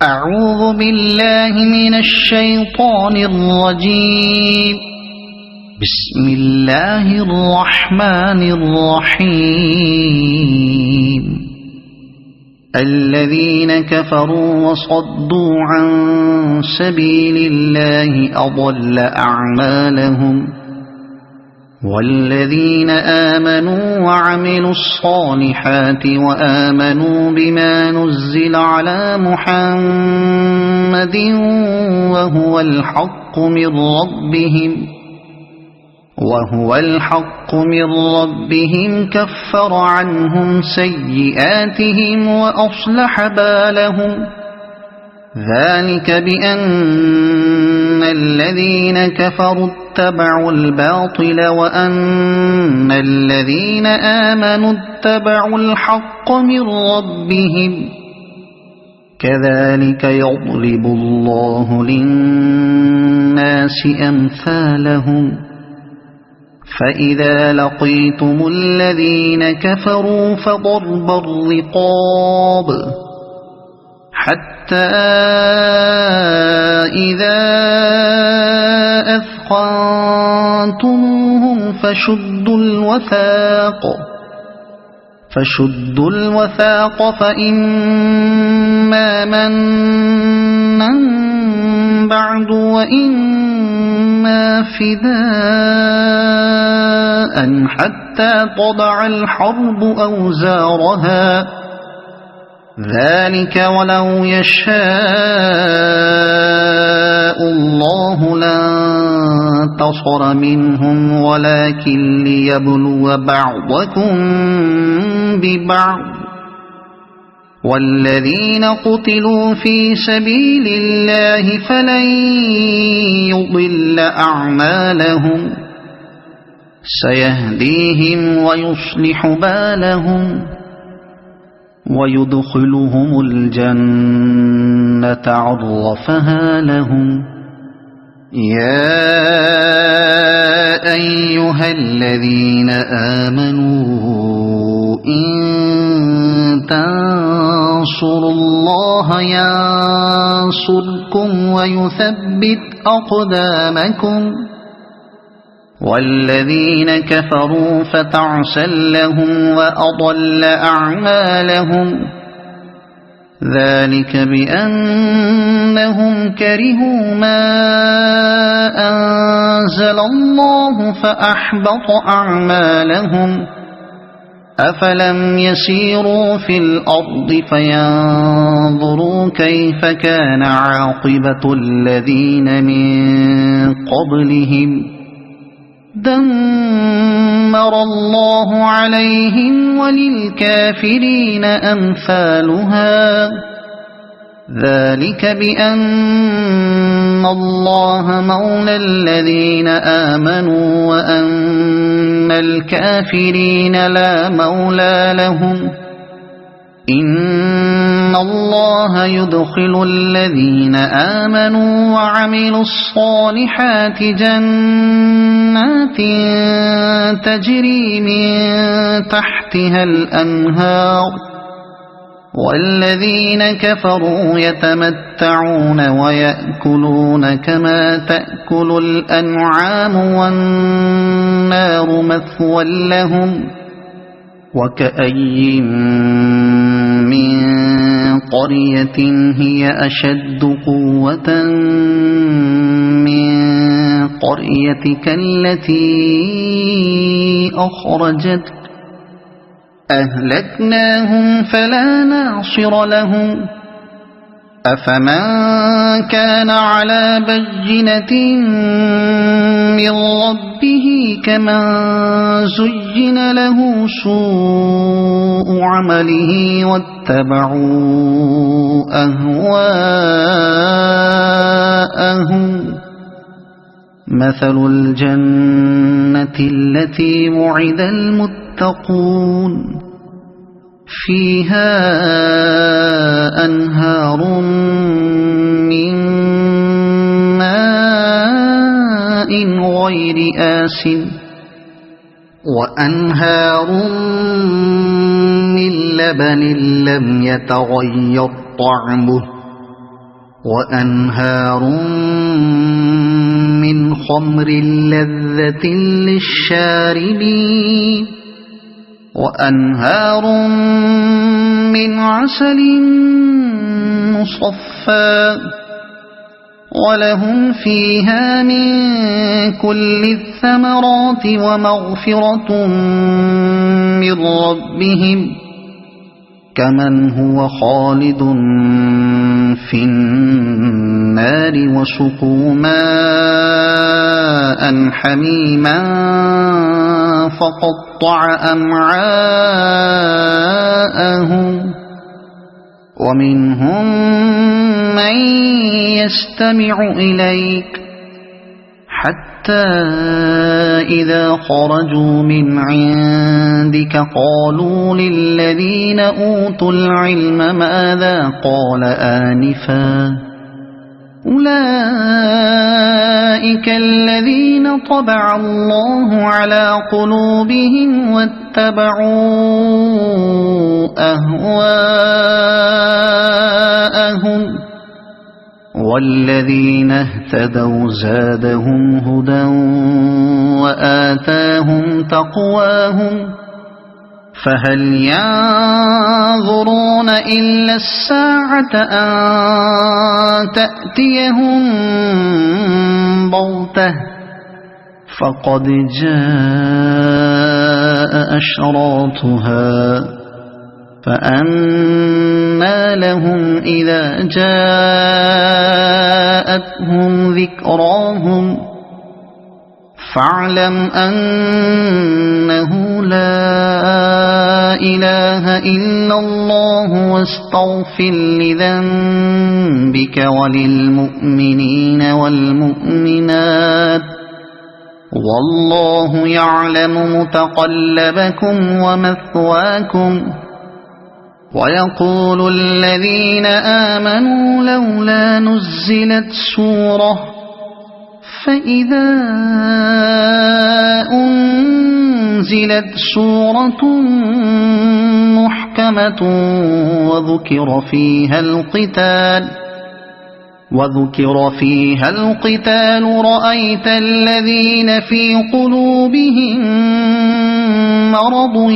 أعوذ بالله من الشيطان الرجيم. بسم الله الرحمن الرحيم. الذين كفروا وصدوا عن سبيل الله أضل أعمالهم، والذين آمنوا وعملوا الصالحات وآمنوا بما نزل على محمد وهو الحق من ربهم كفر عنهم سيئاتهم وأصلح بالهم. ذلك بأن الذين كفروا اتبعوا الباطل وأن الذين آمنوا اتبعوا الحق من ربهم. كذلك يضرب الله للناس أمثالهم. فإذا لقيتم الذين كفروا فضرب الرقاب حتى إذا أثخنتموهم فشدوا الوثاق فإما منا بعد وإما فداء حتى تضع الحرب أوزارها. ذلك ولو يشاء الله لانتصر منهم ولكن ليبلو بعضكم ببعض. والذين قتلوا في سبيل الله فلن يضل أعمالهم، سيهديهم ويصلح بالهم ويدخلهم الجنة عرفها لهم. يا أيها الذين آمنوا إن تنصروا الله ينصركم ويثبت أقدامكم. والذين كفروا فتعسا لهم وأضل أعمالهم. ذلك بأنهم كرهوا ما أنزل الله فأحبط أعمالهم. أفلم يسيروا في الأرض فينظروا كيف كان عاقبة الذين من قبلهم. دمر الله عليهم وللكافرين أمثالها. ذلك بأن الله مولى الذين آمنوا وأن الكافرين لا مولى لهم. إن الله يدخل الذين آمنوا وعملوا الصالحات جنات تجري من تحتها الأنهار، والذين كفروا يتمتعون ويأكلون كما تأكل الأنعام والنار مثوى لهم. وكأي من قرية هي أشد قوة من قريتك التي أخرجتك أهلكناهم فلا ناصر لهم. أفمن كان على بينة من ربه كمن زين له سوء عمله واتبعوا أهواءهم. مثل الجنة التي وعد المتقون فيها أنهار من ماء غير آسن وأنهار من لبن لم يتغير طعمه وأنهار من خمر لذة للشاربين وأنهار من عسل مصفى ولهم فيها من كل الثمرات ومغفرة من ربهم كمن هو خالد في النار وسقوا ماء حميما فقطع أمعاءهم ومنهم من يستمع إليك حتى إذا خرجوا من عندك قالوا للذين أوتوا العلم ماذا قال آنفا أولئك الذين طبع الله على قلوبهم واتبعوا أهواءهم والذين اهتدوا زادهم هدى وآتاهم تقواهم فهل ينظرون إلا الساعة أن تأتيهم بغتة فقد جاء أشراطها فأنى لهم إذا جاءتهم ذكراهم فاعلم أنه لا إله إلا الله واستغفر لذنبك وللمؤمنين والمؤمنات والله يعلم متقلبكم ومثواكم ويقول الذين آمنوا لولا نزلت سورة فإذا أنزلت سورة محكمة وذكر فيها القتال رأيت الذين في قلوبهم مرض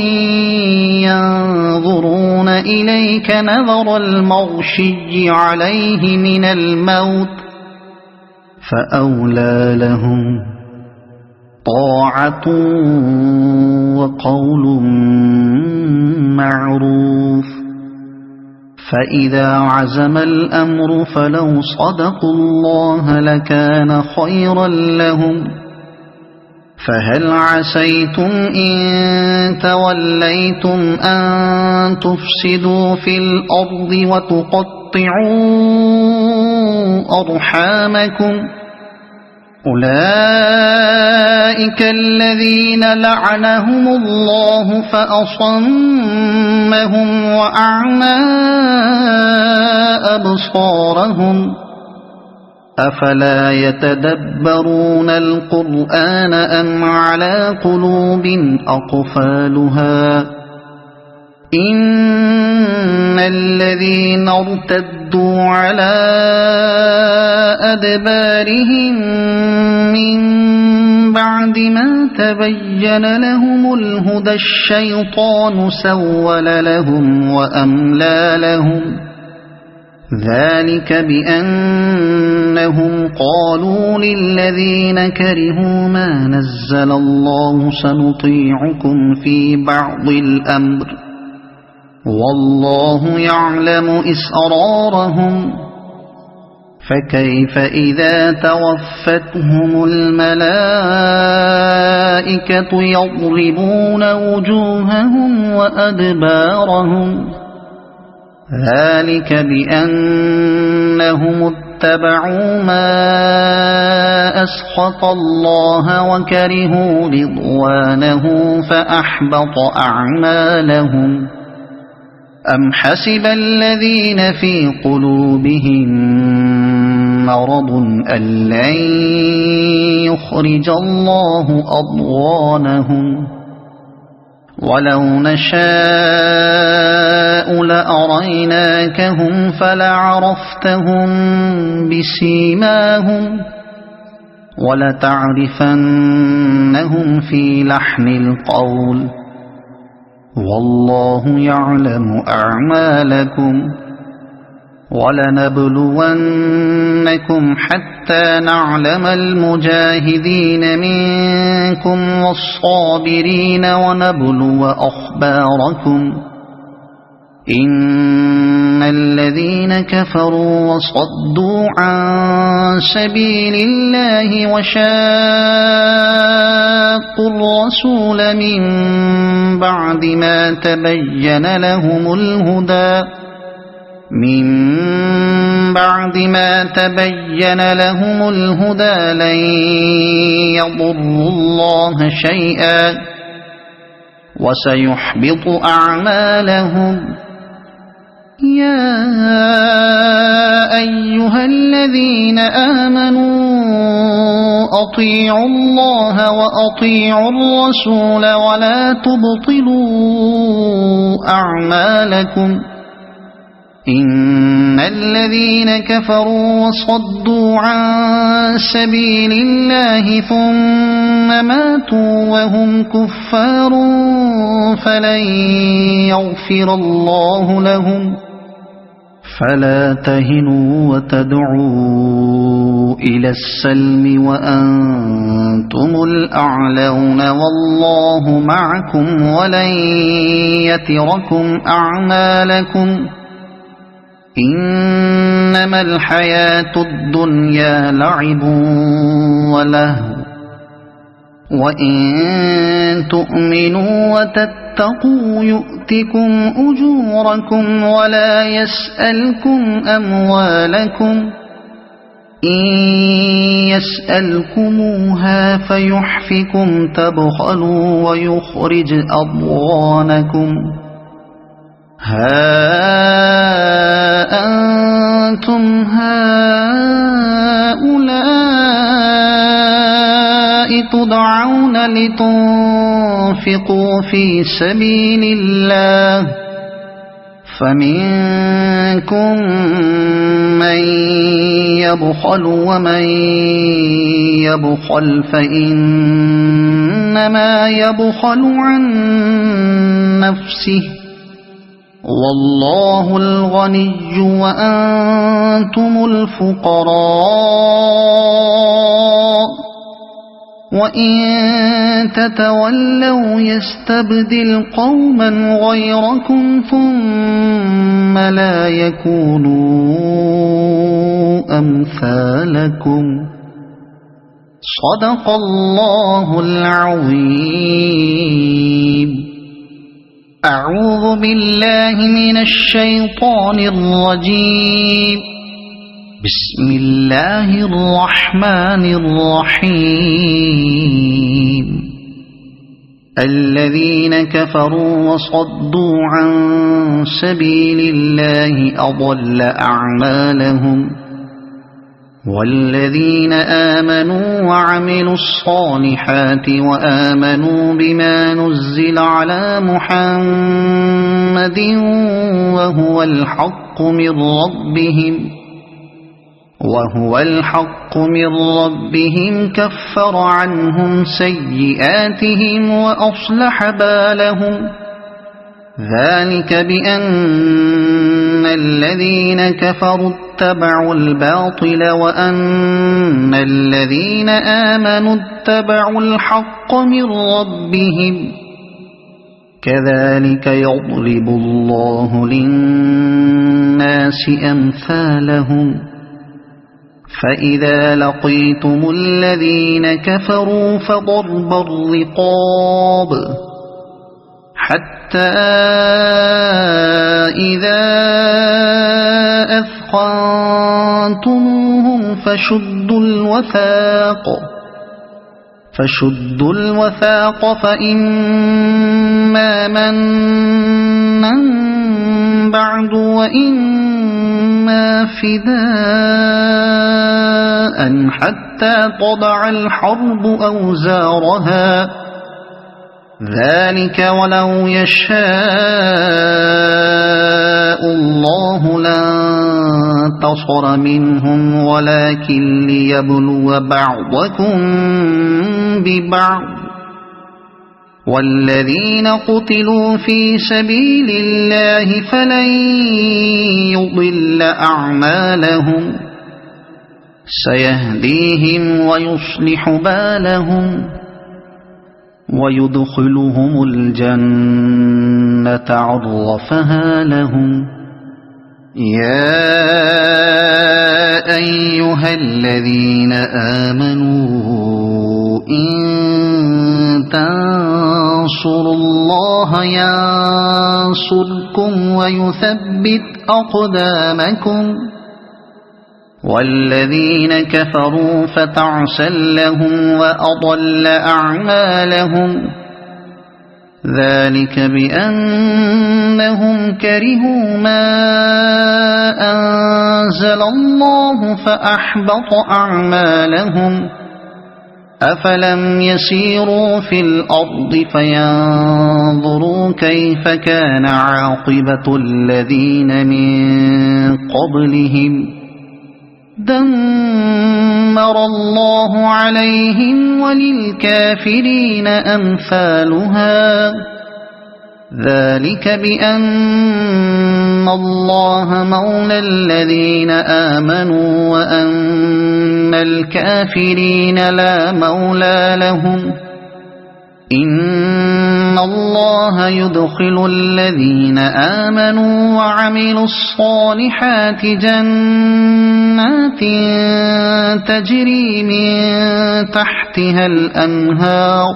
ينظرون إليك نظر المغشي عليه من الموت فأولى لهم طاعة وقول معروف فإذا عزم الأمر فلو صدقوا الله لكان خيرا لهم فهل عسيتم إن توليتم أن تفسدوا في الأرض وتقطعوا أرحامكم أولئك الذين لعنهم الله فأصمهم وأعمى أبصارهم أفلا يتدبرون القرآن أم على قلوب أقفالها إن الذين ارتدوا على أدبارهم من بعد ما تبين لهم الهدى الشيطان سول لهم وأملى لهم ذلك بأنهم قالوا للذين كرهوا ما نزل الله سنطيعكم في بعض الأمر والله يعلم إسرارهم فكيف إذا توفتهم الملائكة يضربون وجوههم وأدبارهم ذلك بأنهم اتبعوا ما أسخط الله وكرهوا رضوانه فأحبط أعمالهم أم حسب الذين في قلوبهم مرض أن لن يخرج الله أضغانهم ولو نشاء لأريناكهم فلعرفتهم بسيماهم ولتعرفنهم في لحن القول والله يعلم أعمالكم ولنبلونكم حتى نعلم المجاهدين منكم والصابرين ونبلو أخباركم إن الذين كفروا وصدوا عن سبيل الله وشاقوا الرسول من بعد ما تبين لهم الهدى لن يضروا الله شيئا وسيحبط أعمالهم يا أيها الذين آمنوا أطيعوا الله وأطيعوا الرسول ولا تبطلوا أعمالكم إن الذين كفروا وصدوا عن سبيل الله ثم ماتوا وهم كفار فلن يغفر الله لهم فلا تهنوا وتدعوا إلى السلم وأنتم الأعلون والله معكم ولن يتركم أعمالكم إنما الحياة الدنيا لعب ولهو وإن تؤمنوا وتتقوا يؤتكم أجوركم ولا يسألكم أموالكم إن يسألكموها فيحفكم تبخلوا ويخرج أضغانكم ها أنتم هؤلاء تدعون لتنفقوا في سبيل الله فمنكم من يبخل ومن يبخل فإنما يبخل عن نفسه والله الغني وأنتم الفقراء وإن تتولوا يستبدل قوما غيركم ثم لا يكونوا أمثالكم صدق الله العظيم. أعوذ بالله من الشيطان الرجيم. بسم الله الرحمن الرحيم. الذين كفروا وصدوا عن سبيل الله أضل أعمالهم والذين آمنوا وعملوا الصالحات وآمنوا بما نزل على محمد وهو الحق من ربهم كفر عنهم سيئاتهم وأصلح بالهم ذلك بأن الذين كفروا اتبعوا الباطل وأن الذين آمنوا اتبعوا الحق من ربهم كذلك يضرب الله للناس أمثالهم فإذا لقيتم الذين كفروا فضرب الرقاب حتى إذا أثخنتموهم فشدوا الوثاق فإما منا بعد وإما فداء حتى تضع الحرب أوزارها ذلك ولو يشاء الله لانتصر منهم ولكن ليبلو بعضكم ببعض والذين قتلوا في سبيل الله فلن يضل أعمالهم سيهديهم ويصلح بالهم ويدخلهم الجنة عرفها لهم يا أيها الذين آمنوا إن تنصروا الله ينصركم ويثبت أقدامكم والذين كفروا فتعسا لهم وأضل أعمالهم ذلك بأنهم كرهوا ما أنزل الله فأحبط أعمالهم أفلم يسيروا في الأرض فينظروا كيف كان عاقبة الذين من قبلهم دمر الله عليهم وللكافرين أمثالها ذلك بأن الله مولى الذين آمنوا وأن الكافرين لا مولى لهم إن الله يدخل الذين آمنوا وعملوا الصالحات جنات تجري من تحتها الأنهار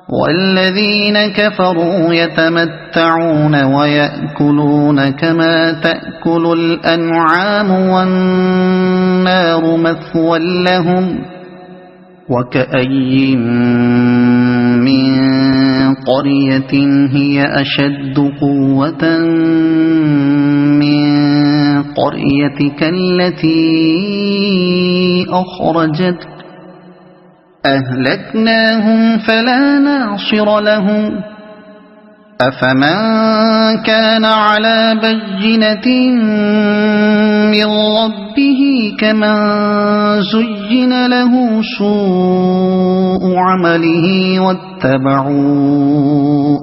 والذين كفروا يتمتعون ويأكلون كما تأكل الأنعام والنار مثوى لهم وكأي من قرية هي أشد قوة من قريتك التي أخرجتك أهلكناهم فلا ناصر لهم أفمن كان على بينة من ربه كمن زين له سوء عمله واتبعوا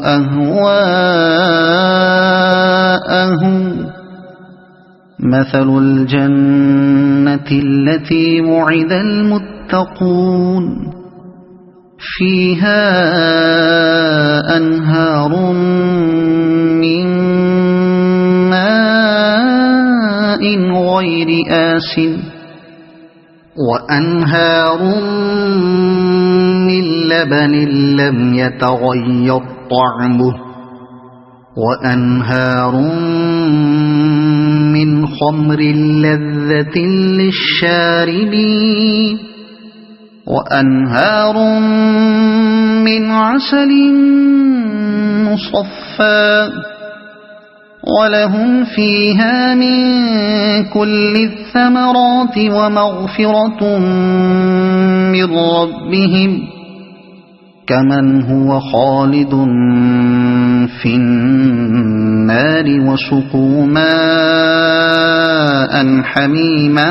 أهواءهم مثل الجنة التي وعد المتقون فيها أنهار من ماء غير آسٍ وأنهار من لبن لم يتغير طعمه وأنهار من خمر لذة للشاربين وأنهار من عسل مصفى ولهم فيها من كل الثمرات ومغفرة من ربهم كمن هو خالد في النار وسقوا ماء حميما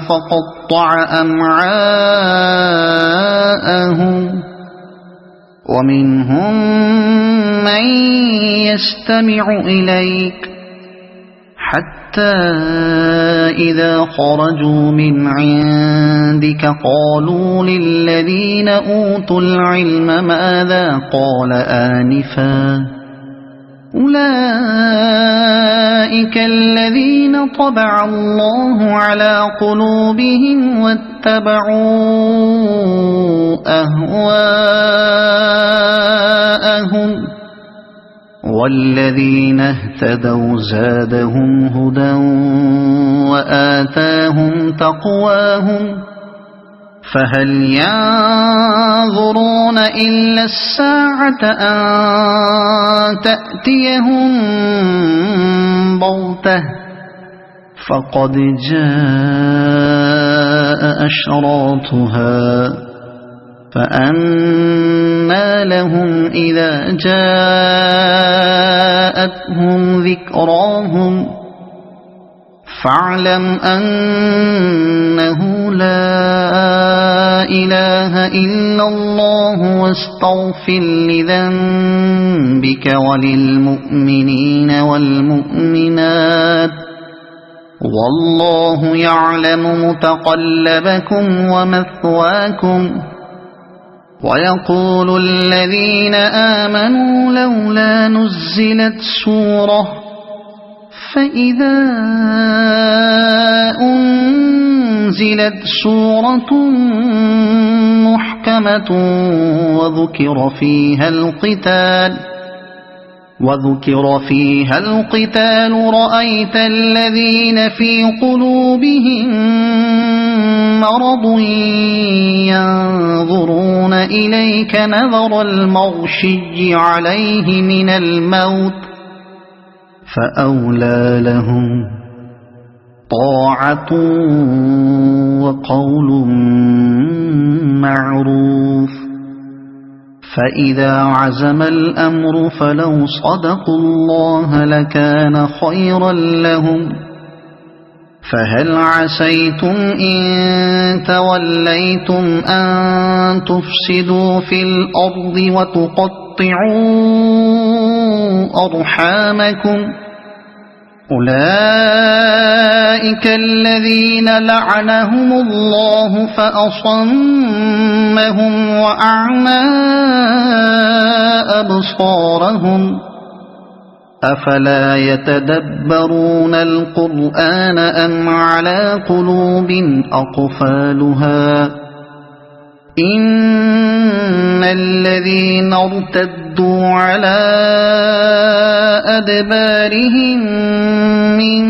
فقطع أمعاءهم ومنهم من يستمع إليك حتى إذا خرجوا من عندك قالوا للذين أوتوا العلم ماذا قال آنفا أولئك الذين طبع الله على قلوبهم واتبعوا أهواءهم والذين اهتدوا زادهم هدى وآتاهم تقواهم فهل ينظرون إلا الساعة أن تأتيهم بغتة فقد جاء أشراطها فأنى لهم إذا جاءتهم ذكراهم فاعلم أنه لا إله إلا الله واستغفر لذنبك وللمؤمنين والمؤمنات والله يعلم متقلبكم ومثواكم. ويقول الذين آمنوا لولا نزلت سورة فإذا أنزلت سورة محكمة وذكر فيها القتال رأيت الذين في قلوبهم مرض ينظرون إليك نظر المغشي عليه من الموت فأولى لهم طاعة وقول معروف. فإذا عزم الأمر فلو صدقوا الله لكان خيرا لهم. فهل عسيتم إن توليتم أن تفسدوا في الأرض وتقطعوا أرحامكم أولئك الذين لعنهم الله فأصمهم وأعمى أبصارهم أفلا يتدبرون القرآن أم على قلوب أقفالها إن الذين ارتدوا على أدبارهم من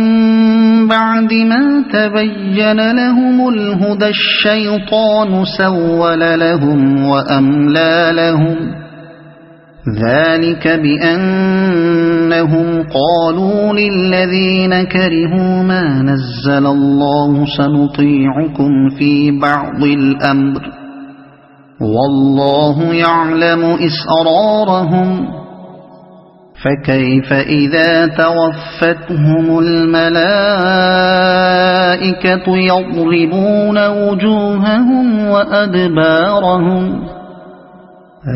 بعد ما تبين لهم الهدى الشيطان سول لهم وأملى لهم ذلك بأنهم قالوا للذين كرهوا ما نزل الله سنطيعكم في بعض الأمر والله يعلم إسرارهم فكيف إذا توفتهم الملائكة يضربون وجوههم وأدبارهم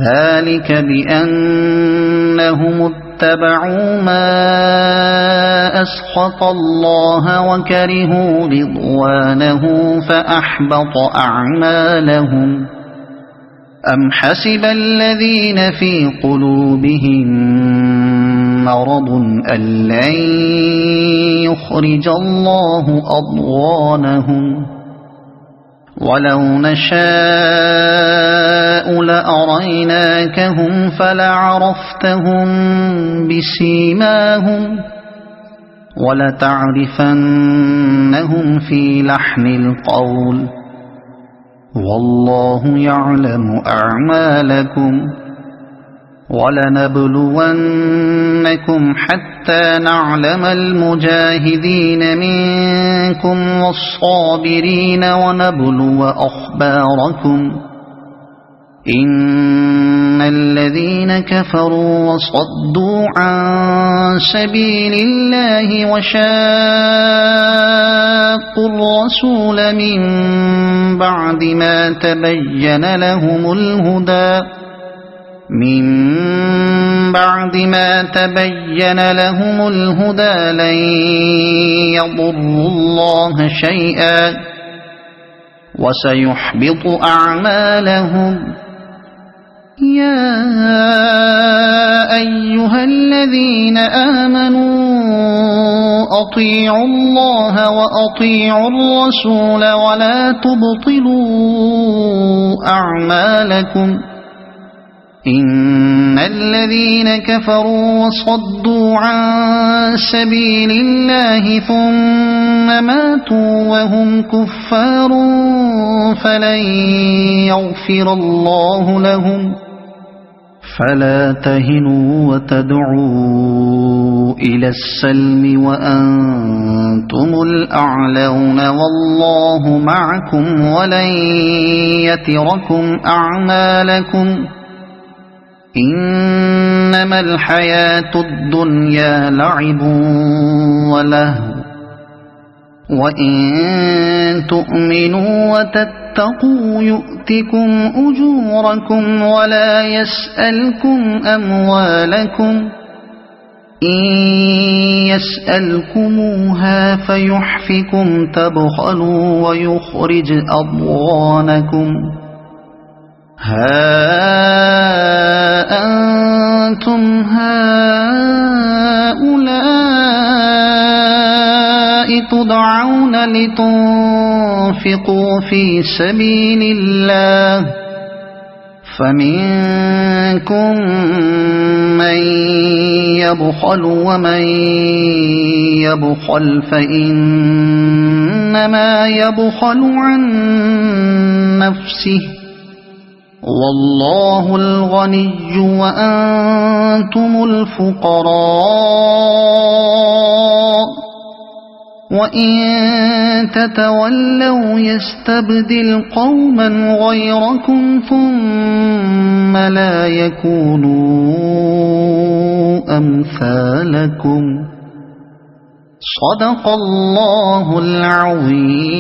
ذلك بأنهم اتبعوا ما أسخط الله وكرهوا رضوانه فأحبط أعمالهم. أم حسب الذين في قلوبهم مرض أن لن يخرج الله أضغانهم ولو نشاء لأريناكهم فلعرفتهم بسيماهم ولتعرفنهم في لحن القول والله يعلم أعمالكم ولنبلونكم حتى نعلم المجاهدين منكم والصابرين ونبلو أخباركم إن الذين كفروا وصدوا عن سبيل الله وشاقوا الرسول من بعد ما تبين لهم الهدى لن يضروا الله شيئا وسيحبط أعمالهم. يا أيها الذين آمنوا أطيعوا الله وأطيعوا الرسول ولا تبطلوا أعمالكم إن الذين كفروا وصدوا عن سبيل الله ثم ماتوا وهم كفار فلن يغفر الله لهم فلا تهنوا وتدعوا إلى السلم وأنتم الأعلون والله معكم ولن يتركم أعمالكم إنما الحياة الدنيا لعب ولهو وإن تؤمنوا وتتقوا يؤتكم أجوركم ولا يسألكم أموالكم إن يسألكموها فيحفكم تبخلوا ويخرج أضغانكم ها أنتم هؤلاء تدعون لتنفقوا في سبيل الله فمنكم من يبخل ومن يبخل فإنما يبخل عن نفسه والله الغني وأنتم الفقراء وإن تتولوا يستبدل قوما غيركم ثم لا يكونوا أمثالكم صدق الله العظيم.